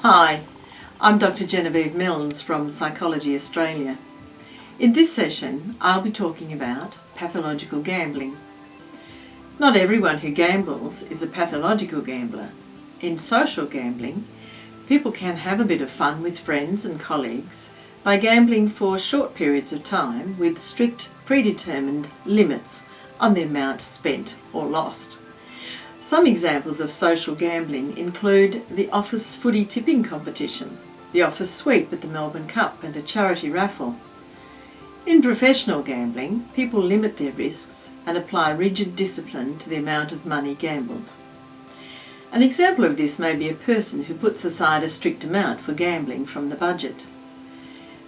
Hi, I'm Dr. Genevieve Milnes from Psychology Australia. In this session, I'll be talking about pathological gambling. Not everyone who gambles is a pathological gambler. In social gambling, people can have a bit of fun with friends and colleagues by gambling for short periods of time with strict predetermined limits on the amount spent or lost. Some examples of social gambling include the office footy tipping competition, the office sweep at the Melbourne Cup and a charity raffle. In professional gambling, people limit their risks and apply rigid discipline to the amount of money gambled. An example of this may be a person who puts aside a strict amount for gambling from the budget.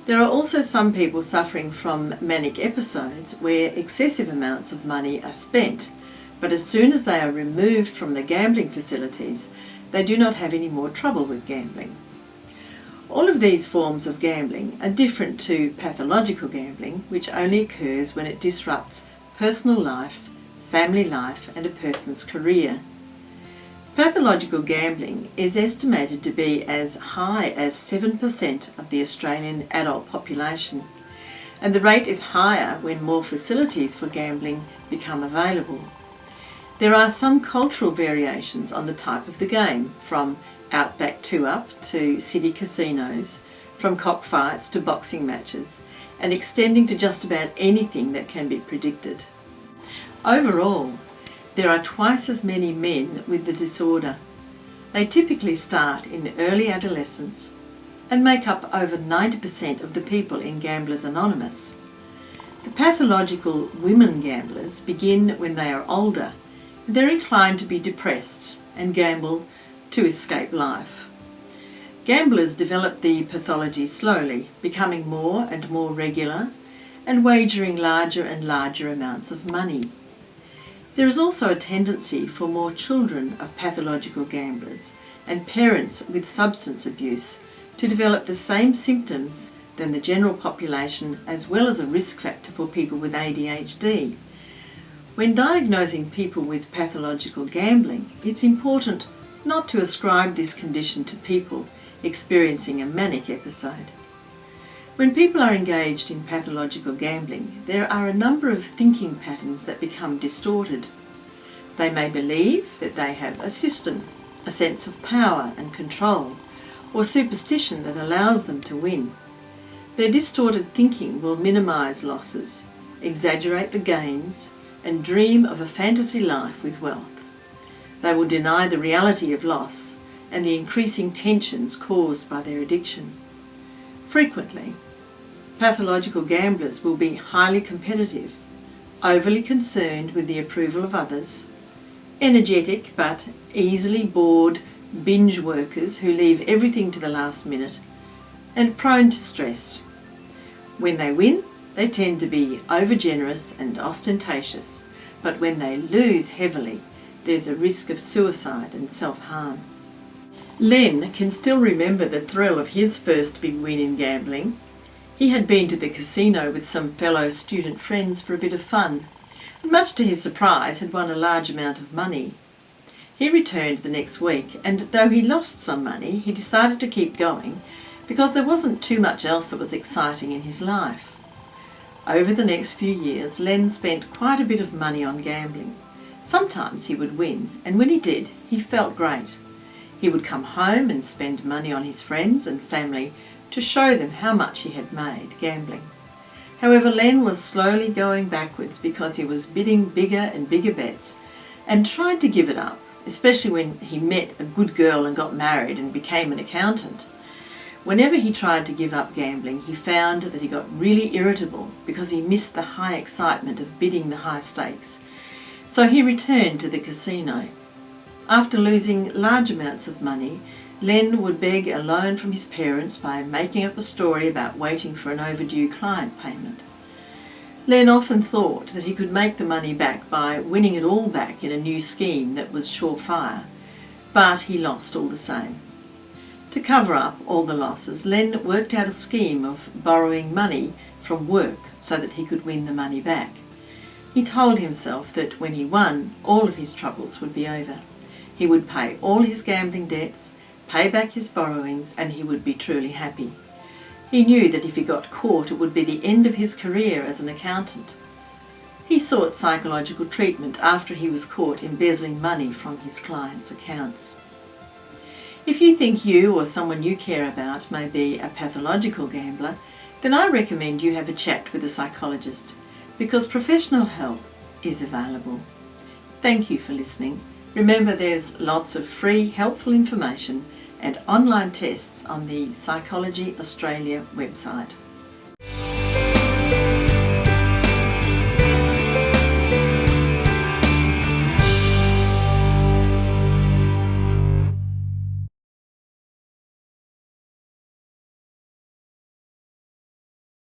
There are also some people suffering from manic episodes where excessive amounts of money are spent, but as soon as they are removed from the gambling facilities, they do not have any more trouble with gambling. All of these forms of gambling are different to pathological gambling, which only occurs when it disrupts personal life, family life, and a person's career. Pathological gambling is estimated to be as high as 7% of the Australian adult population, and the rate is higher when more facilities for gambling become available. There are some cultural variations on the type of the game, from outback 2-up to city casinos, from cockfights to boxing matches, and extending to just about anything that can be predicted. Overall, there are twice as many men with the disorder. They typically start in early adolescence and make up over 90% of the people in Gamblers Anonymous. The pathological women gamblers begin when they are older. They're inclined to be depressed and gamble to escape life. Gamblers develop the pathology slowly, becoming more and more regular and wagering larger and larger amounts of money. There is also a tendency for more children of pathological gamblers and parents with substance abuse to develop the same symptoms than the general population, as well as a risk factor for people with ADHD. When diagnosing people with pathological gambling, it's important not to ascribe this condition to people experiencing a manic episode. When people are engaged in pathological gambling, there are a number of thinking patterns that become distorted. They may believe that they have a system, a sense of power and control, or superstition that allows them to win. Their distorted thinking will minimise losses, exaggerate the gains, and dream of a fantasy life with wealth. They will deny the reality of loss and the increasing tensions caused by their addiction. Frequently, pathological gamblers will be highly competitive, overly concerned with the approval of others, energetic but easily bored binge workers who leave everything to the last minute, and prone to stress. When they win, they tend to be overgenerous and ostentatious, but when they lose heavily, there's a risk of suicide and self-harm. Len can still remember the thrill of his first big win in gambling. He had been to the casino with some fellow student friends for a bit of fun, and much to his surprise had won a large amount of money. He returned the next week, and though he lost some money, he decided to keep going because there wasn't too much else that was exciting in his life. Over the next few years, Len spent quite a bit of money on gambling. Sometimes he would win, and when he did, he felt great. He would come home and spend money on his friends and family to show them how much he had made gambling. However, Len was slowly going backwards because he was bidding bigger and bigger bets and tried to give it up, especially when he met a good girl and got married and became an accountant. Whenever he tried to give up gambling, he found that he got really irritable because he missed the high excitement of bidding the high stakes. So he returned to the casino. After losing large amounts of money, Len would beg a loan from his parents by making up a story about waiting for an overdue client payment. Len often thought that he could make the money back by winning it all back in a new scheme that was surefire, but he lost all the same. To cover up all the losses, Len worked out a scheme of borrowing money from work so that he could win the money back. He told himself that when he won, all of his troubles would be over. He would pay all his gambling debts, pay back his borrowings, and he would be truly happy. He knew that if he got caught, it would be the end of his career as an accountant. He sought psychological treatment after he was caught embezzling money from his clients' accounts. If you think you or someone you care about may be a pathological gambler, then I recommend you have a chat with a psychologist, because professional help is available. Thank you for listening. Remember, there's lots of free, helpful information and online tests on the Psychology Australia website.